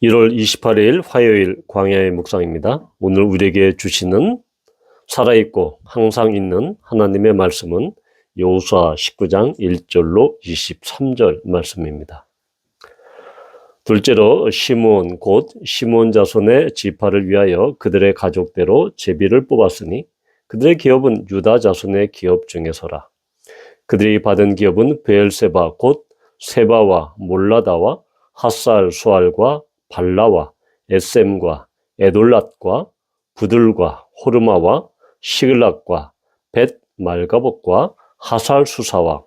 1월 28일 화요일 광야의 묵상입니다. 오늘 우리에게 주시는 살아있고 항상 있는 하나님의 말씀은 여호수아 19장 1절로 23절 말씀입니다. 둘째로 시므온 곧 시므온 자손의 지파를 위하여 그들의 가족대로 제비를 뽑았으니 그들의 기업은 유다 자손의 기업 중에서라. 그들이 받은 기업은 베엘세바 곧 세바와 몰라다와 핫살 수알과 발라와 에셈과 에돌랏과 부들과 호르마와 시글락과 벳 말가봇과 하살 수사와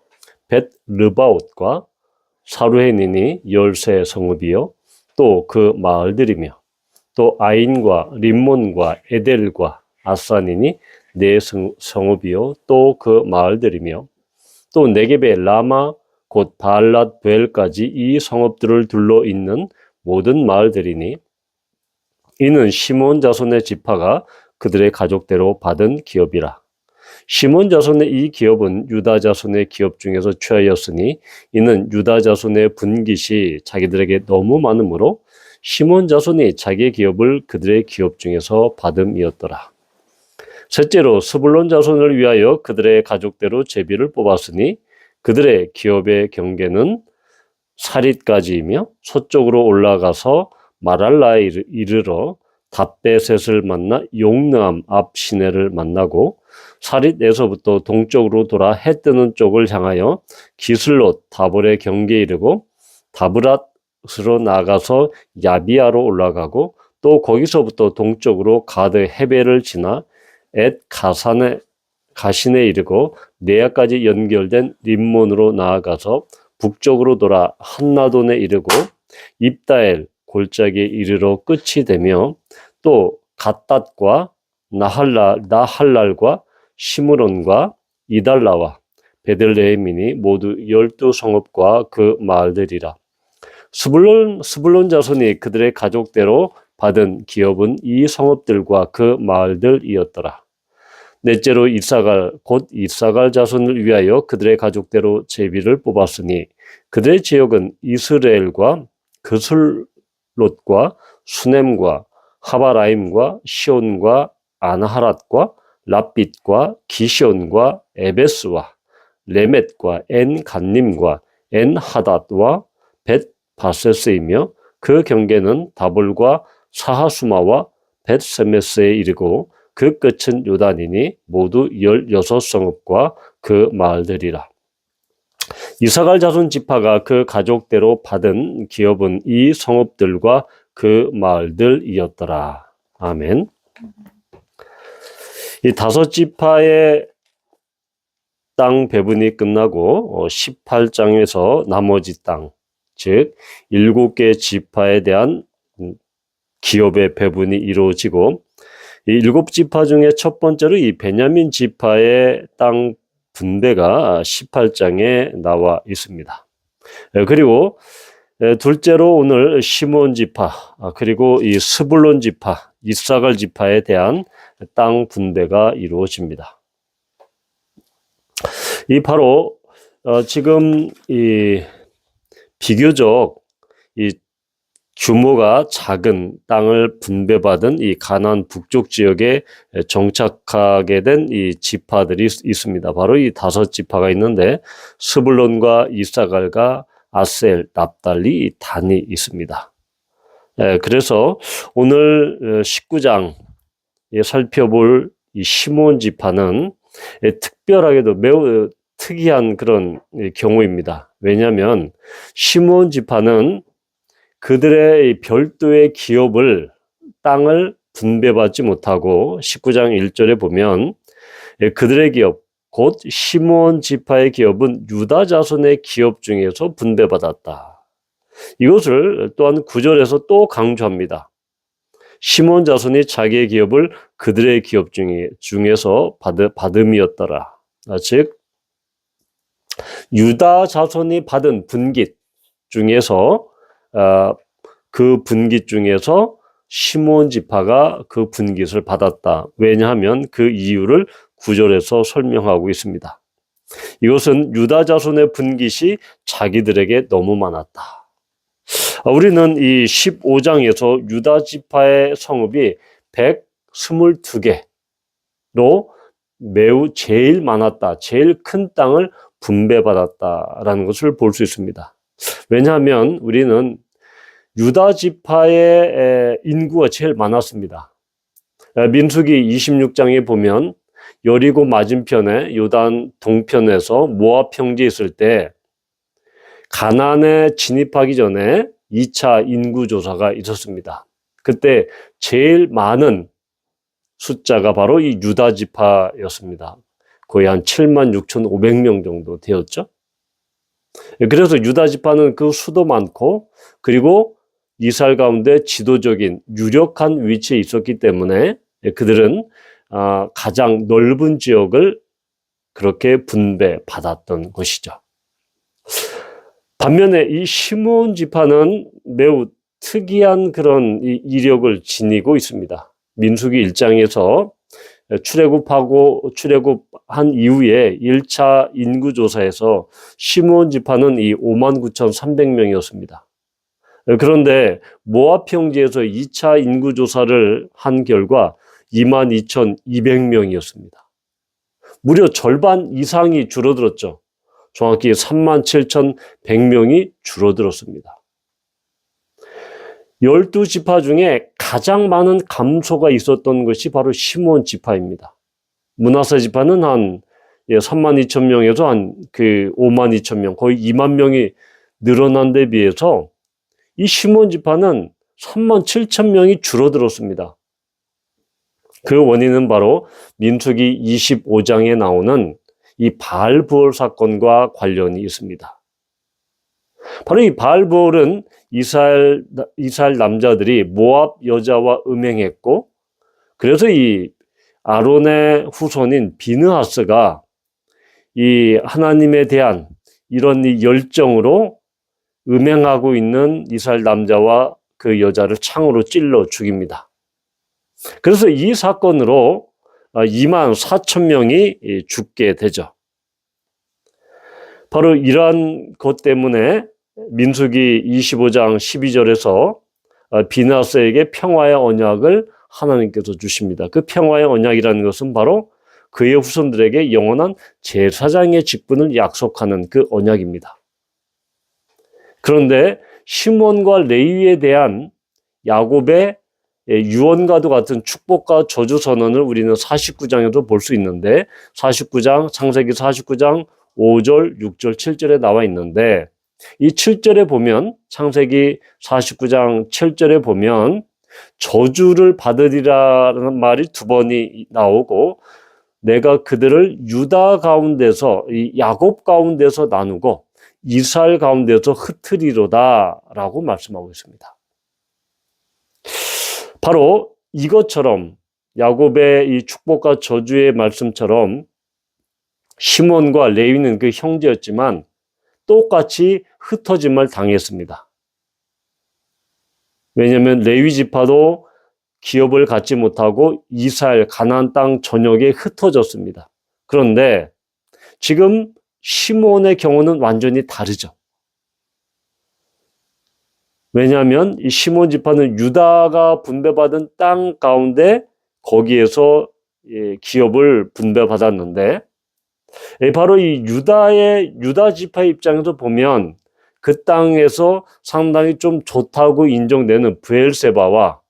벳 르바옷과 사루헤니니 13 성읍이요 또 그 마을들이며 또 아인과 림몬과 에델과 아산이니 4 성읍이요 또 그 마을들이며 또 네겝의 라마 곧 바알랏 베엘까지 이 성읍들을 둘러 있는 모든 마을들이니 이는 시므온 자손의 지파가 그들의 가족대로 받은 기업이라. 시므온 자손의 이 기업은 유다 자손의 기업 중에서 취하였으니 이는 유다 자손의 분깃이 자기들에게 너무 많으므로 시므온 자손이 자기의 기업을 그들의 기업 중에서 받음이었더라. 셋째로 스불론 자손을 위하여 그들의 가족대로 제비를 뽑았으니 그들의 기업의 경계는 사릿까지이며 서쪽으로 올라가서 마랄라에 이르러 답베셋을 만나 용르암 앞 시내를 만나고 사릿에서부터 동쪽으로 돌아 해 뜨는 쪽을 향하여 기슬롯 다볼의 경계에 이르고 다브랏으로 나가서 야비아로 올라가고 또 거기서부터 동쪽으로 가드 헤벨을 지나 엣 가신에 이르고 네아까지 연결된 림몬으로 나아가서 북쪽으로 돌아 한나돈에 이르고 입다엘 골짜기에 이르러 끝이 되며 또 갓닷과 나할랄과 시므론과 이달라와 베들레헴이니 모두 12성읍과 그 마을들이라. 스불론 자손이 그들의 가족대로 받은 기업은 이 성읍들과 그 마을들이었더라. 넷째로 이사갈 곧 이사갈 자손을 위하여 그들의 가족대로 제비를 뽑았으니 그들의 지역은 이스라엘과 그슬롯과 수넴과 하바라임과 시온과 아나하랏과 랍빗과 기시온과 에베스와 레멧과 엔간님과 엔하닷과 벳바세스이며 그 경계는 다볼과 사하수마와 벳세메스에 이르고 그 끝은 요단이니 모두 16성읍과 그 마을들이라. 이사갈 자손 지파가 그 가족대로 받은 기업은 이 성읍들과 그 마을들이었더라. 아멘. 이 5지파의 땅 배분이 끝나고 18장에서 나머지 땅, 즉 7개 지파에 대한 기업의 배분이 이루어지고 이 7지파 중에 첫 번째로 이 베냐민 지파의 땅 분배가 18장에 나와 있습니다. 그리고 둘째로 오늘 시므온 지파 그리고 이 스불론 지파, 이사갈 지파에 대한 땅 분배가 이루어집니다. 이 바로 지금 이 비교적 이 규모가 작은 땅을 분배받은 이 가나안 북쪽 지역에 정착하게 된 이 지파들이 있습니다. 바로 이 5지파가 있는데 스불론과 이사갈과 아셀, 납달리, 단이 있습니다. 그래서 오늘 19장에 살펴볼 이 시므온 지파는 특별하게도 매우 특이한 그런 경우입니다. 왜냐하면 시므온 지파는 그들의 별도의 기업을 땅을 분배받지 못하고 19장 1절에 보면 그들의 기업 곧 시므온 지파의 기업은 유다 자손의 기업 중에서 분배받았다. 이것을 또한 9절에서 또 강조합니다. 시므온 자손이 자기의 기업을 그들의 기업 중에서 받음이었더라. 즉 유다 자손이 받은 분깃 중에서 그 분깃 중에서 시므온 지파가 그 분깃을 받았다. 왜냐하면 그 이유를 9절에서 설명하고 있습니다. 이것은 유다 자손의 분깃이 자기들에게 너무 많았다. 우리는 이 15장에서 유다 지파의 성읍이 122개로 매우 제일 많았다, 제일 큰 땅을 분배받았다라는 것을 볼 수 있습니다. 왜냐하면 우리는 유다 지파의 인구가 제일 많았습니다. 민수기 26장에 보면 여리고 맞은편에 요단 동편에서 모압 평지에 있을 때 가나안에 진입하기 전에 2차 인구조사가 있었습니다. 그때 제일 많은 숫자가 바로 이 유다 지파였습니다. 거의 한 76,500명 정도 되었죠. 그래서 유다 지파는 그 수도 많고 그리고 이스라엘 가운데 지도적인 유력한 위치에 있었기 때문에 그들은 가장 넓은 지역을 그렇게 분배받았던 것이죠. 반면에 이 시므온 지파는 매우 특이한 그런 이력을 지니고 있습니다. 민수기 1장에서 출애굽한 이후에 1차 인구조사에서 시므온 지파는 이 59,300명이었습니다. 그런데 모압 평지에서 2차 인구조사를 한 결과 22,200명이었습니다. 무려 절반 이상이 줄어들었죠. 정확히 37,100명이 줄어들었습니다. 12지파 중에 가장 많은 감소가 있었던 것이 바로 시므온 지파입니다. 므낫세 지파는 한 32,000명에서 한 52,000명, 거의 2만 명이 늘어난 데 비해서 이 시므온 지파는 37,000명이 줄어들었습니다. 그 원인은 바로 민수기 25장에 나오는 이 바알 부올 사건과 관련이 있습니다. 바로 이 바알 부올은 이스라엘 남자들이 모압 여자와 음행했고, 그래서 이 아론의 후손인 비느하스가 이 하나님에 대한 이런 이 열정으로 음행하고 있는 이스라엘 남자와 그 여자를 창으로 찔러 죽입니다. 그래서 이 사건으로 24,000명이 죽게 되죠. 바로 이러한 것 때문에 민수기 25장 12절에서 비느하스에게 평화의 언약을 하나님께서 주십니다. 그 평화의 언약이라는 것은 바로 그의 후손들에게 영원한 제사장의 직분을 약속하는 그 언약입니다. 그런데 시몬과 레위에 대한 야곱의 유언과도 같은 축복과 저주 선언을 우리는 49장에도 볼 수 있는데, 창세기 49장 5절, 6절, 7절에 나와 있는데, 이 7절에 보면, 창세기 49장 7절에 보면 저주를 받으리라는 말이 두 번이 나오고, 내가 그들을 유다 가운데서, 이 야곱 가운데서 나누고 이스라엘 가운데서 흩으리로다 라고 말씀하고 있습니다. 바로 이것처럼 야곱의 이 축복과 저주의 말씀처럼 시몬과 레위는 그 형제였지만 똑같이 흩어짐을 당했습니다. 왜냐하면 레위 지파도 기업을 갖지 못하고 이스라엘 가나안 땅 전역에 흩어졌습니다. 그런데 지금 시몬의 경우는 완전히 다르죠. 왜냐하면 이 시몬 지파는 유다가 분배받은 땅 가운데 거기에서 기업을 분배받았는데, 바로 이 유다 지파의 입장에서 보면 그 땅에서 상당히 좀 좋다고 인정되는 브엘세바와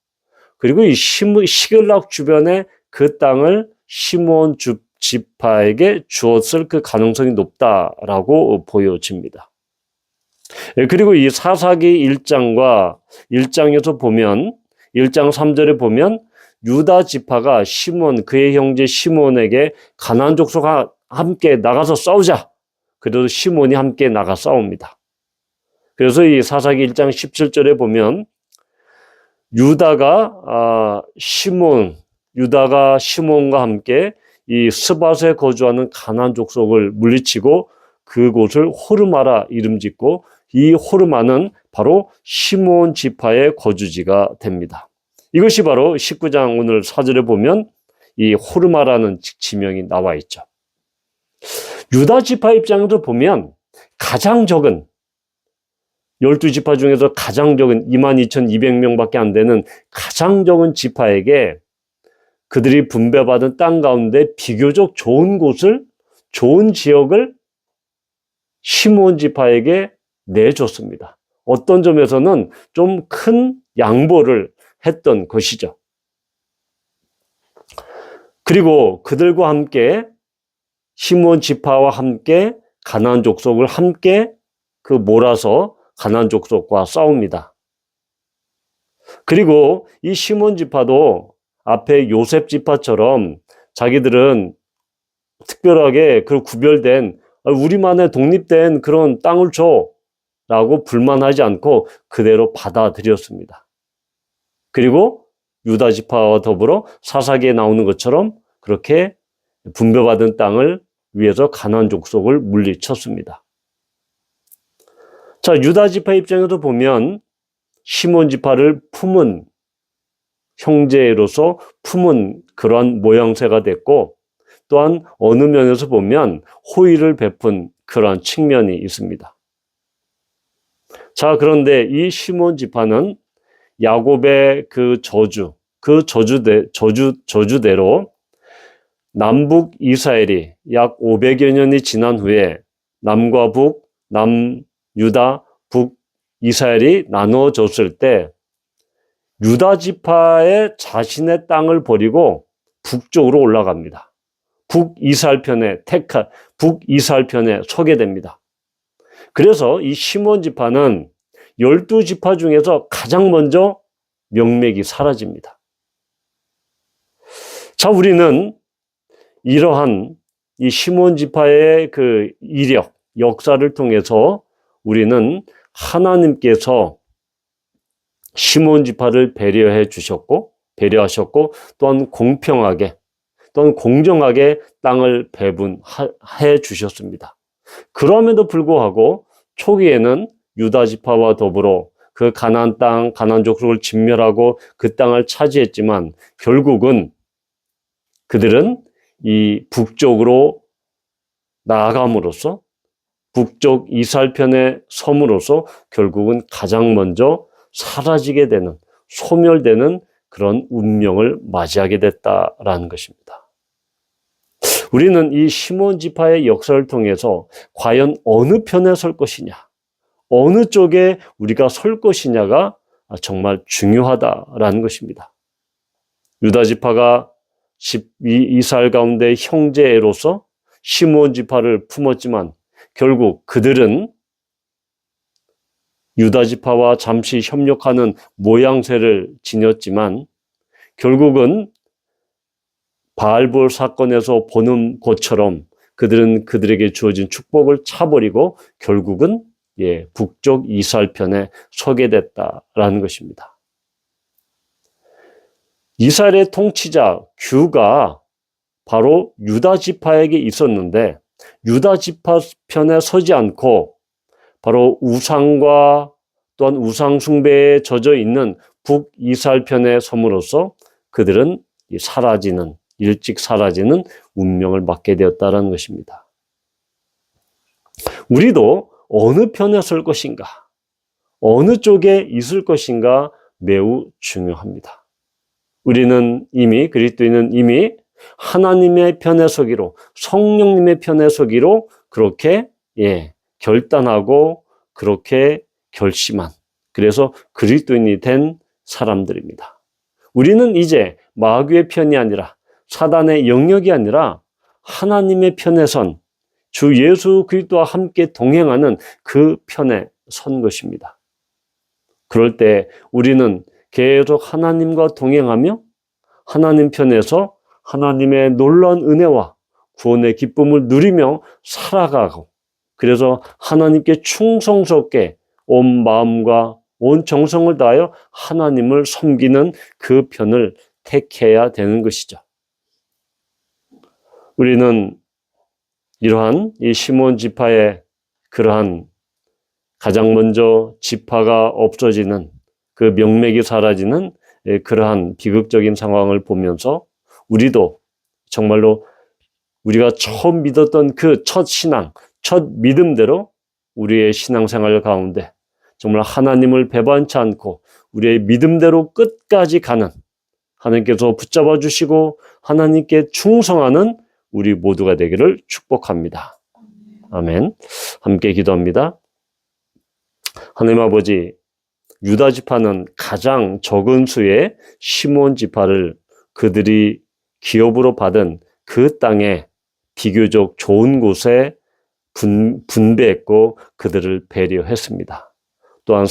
그리고 이 시글락 주변에 그 땅을 시몬 지파에게 주었을 그 가능성이 높다라고 보여집니다. 그리고 이 사사기 1장과 1장에서 보면 1장 3절에 보면 유다 지파가 시몬, 그의 형제 시몬에게 가나안 족속과 함께 나가서 싸우자. 그래서 시몬이 함께 나가 싸웁니다. 그래서 이 사사기 1장 17절에 보면 유다가 시몬과 함께 이 스밧에 거주하는 가나안 족속을 물리치고 그곳을 호르마라 이름 짓고, 이 호르마는 바로 시몬 지파의 거주지가 됩니다. 이것이 바로 19장 오늘 4절에 보면 이 호르마라는 지명이 나와 있죠. 유다 지파 입장에서 보면 가장 적은 12지파 중에서 가장 적은 22,200명밖에 안 되는 가장 적은 지파에게 그들이 분배받은 땅 가운데 비교적 좋은 곳을, 좋은 지역을 시므온 지파에게 내줬습니다. 어떤 점에서는 좀 큰 양보를 했던 것이죠. 그리고 그들과 함께 시므온 지파와 함께 가나안 족속을 함께 몰아서 가나안 족속과 싸웁니다. 그리고 이 시므온 지파도 앞에 요셉 지파처럼 자기들은 특별하게 그 구별된 우리만의 독립된 그런 땅을 줘 라고 불만하지 않고 그대로 받아들였습니다. 그리고 유다 지파와 더불어 사사기에 나오는 것처럼 그렇게 분배받은 땅을 위해서 가나안 족속을 물리쳤습니다. 자, 유다 지파 입장에서 보면 시므온 지파를 품은 형제로서 품은 그러한 모양새가 됐고, 또한 어느 면에서 보면 호의를 베푼 그러한 측면이 있습니다. 자, 그런데 이 시므온 지파는 야곱의 그 저주대로 남북 이스라엘이 약 500여 년이 지난 후에 남과 북, 남유다, 북이스라엘이 나누어졌을 때 유다 지파의 자신의 땅을 버리고 북쪽으로 올라갑니다. 북이스라엘 편에 서게 됩니다. 그래서 이 시므온 지파는 12지파 중에서 가장 먼저 명맥이 사라집니다. 자, 우리는 이러한 이 시므온 지파의 그 이력, 역사를 통해서 우리는 하나님께서 시므온 지파를 배려하셨고 또한 공평하게 또한 공정하게 땅을 배분해 주셨습니다. 그럼에도 불구하고 초기에는 유다 지파와 더불어 그 가나안 땅, 가나안 족속을 진멸하고 그 땅을 차지했지만 결국은 그들은 이 북쪽으로 나아감으로써 북쪽 이스라엘 편에 섬으로써 결국은 가장 먼저 사라지게 되는, 소멸되는 그런 운명을 맞이하게 됐다라는 것입니다. 우리는 이 시므온 지파의 역사를 통해서 과연 어느 편에 설 것이냐, 어느 쪽에 우리가 설 것이냐가 정말 중요하다라는 것입니다. 유다 지파가 이스라엘 가운데 형제로서 시므온 지파를 품었지만 결국 그들은 유다 지파와 잠시 협력하는 모양새를 지녔지만 결국은 바알볼 사건에서 보는 것처럼 그들은 그들에게 주어진 축복을 차버리고 결국은 북쪽 이스라엘 편에 서게 됐다라는 것입니다. 이스라엘의 통치자 규가 바로 유다 지파에게 있었는데 유다 지파 편에 서지 않고 바로 우상과 또한 우상 숭배에 젖어 있는 북이스라엘 편에 섬으로써 그들은 일찍 사라지는 운명을 맞게 되었다는 것입니다. 우리도 어느 편에 설 것인가, 어느 쪽에 있을 것인가 매우 중요합니다. 그리스도인은 이미 하나님의 편에 서기로, 성령님의 편에 서기로 그렇게 결단하고 그렇게 결심한, 그래서 그리스도인이 된 사람들입니다. 우리는 이제 마귀의 편이 아니라 사단의 영역이 아니라 하나님의 편에 선 주 예수 그리스도와 함께 동행하는 그 편에 선 것입니다. 그럴 때 우리는 계속 하나님과 동행하며 하나님 편에서 하나님의 놀라운 은혜와 구원의 기쁨을 누리며 살아가고, 그래서 하나님께 충성스럽게 온 마음과 온 정성을 다하여 하나님을 섬기는 그 편을 택해야 되는 것이죠. 우리는 이러한 이 시므온 지파의 그러한 가장 먼저 지파가 없어지는, 그 명맥이 사라지는 그러한 비극적인 상황을 보면서 우리도 정말로 우리가 처음 믿었던 그 첫 신앙, 첫 믿음대로 우리의 신앙생활 가운데 정말 하나님을 배반치 않고 우리의 믿음대로 끝까지 가는, 하나님께서 붙잡아 주시고 하나님께 충성하는 우리 모두가 되기를 축복합니다. 아멘. 함께 기도합니다. 하나님 아버지, 유다 지파는 가장 적은 수의 시몬 지파를 그들이 기업으로 받은 그 땅에 비교적 좋은 곳에 분배했고 그들을 배려했습니다. 또한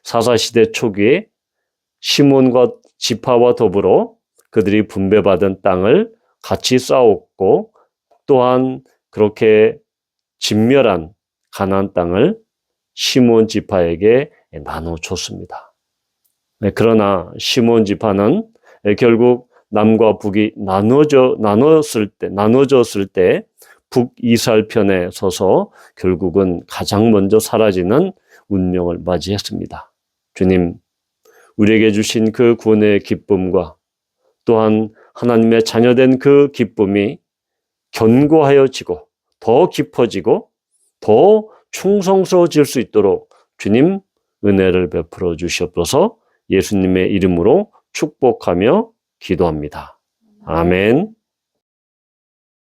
사사시대 초기에 시몬과 지파와 더불어 그들이 분배받은 땅을 같이 싸웠고, 또한 그렇게 진멸한 가나안 땅을 시몬 지파에게 나눠줬습니다. 그러나 시몬 지파는 결국 남과 북이 나눠졌을 때 북이스라엘 편에 서서 결국은 가장 먼저 사라지는 운명을 맞이했습니다. 주님, 우리에게 주신 그 구원의 기쁨과 또한 하나님의 자녀된 그 기쁨이 견고하여지고 더 깊어지고 더 충성스러워질 수 있도록 주님 은혜를 베풀어 주시옵소서. 예수님의 이름으로 축복하며 기도합니다. 아멘.